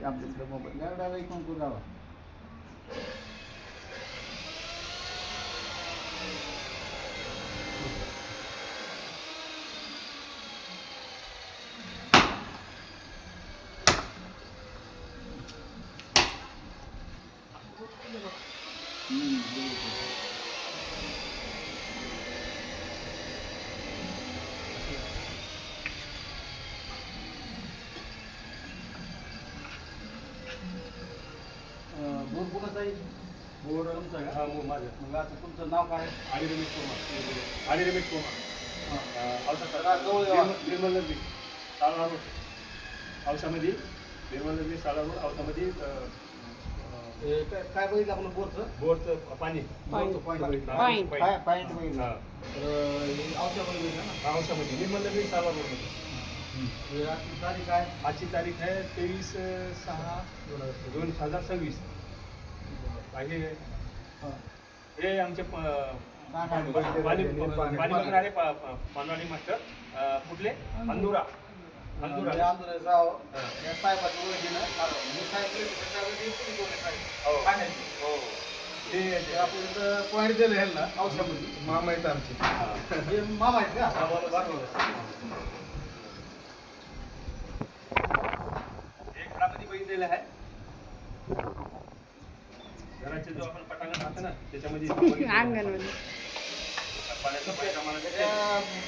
आपल्याकडे मोबाईल कोण जावा बोर कोणाचा आहे? बोर तुमचा आहे का? हा हो माझं. मग आता तुमचं नाव काय? आणि रमेश कुमार. आणि रमेश कुमार. निर्मल नदी साळा रोड औषधामध्ये निर्मल नदी साळा रोड औषधामध्ये काय बघितलं आपण बोरचं पाणी पॉईंट बघितलं औषधामध्ये निर्मल नदी साळा रोडमध्ये. आजची तारीख आहे? आजची तारीख आहे 23/6/2026. हे आमचे पाणी बघणारे पानवाडी मास्टर कुठले अंदुरा साहेबाचं ते आपण पॉईंट दिलं ह्यांना औषधामध्ये मामा आहेत आमचे. मामा आहेत का? बरोबर. एक घरामध्ये बघितलेलं आहे घराचे जो आपण पटांगण राहतं ना त्याच्यामध्ये अंगणमध्ये पाण्याचं पाणी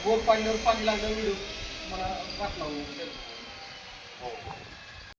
बोर पाण्यावर पाणी लागलं व्हिडिओ मला वाटला हो.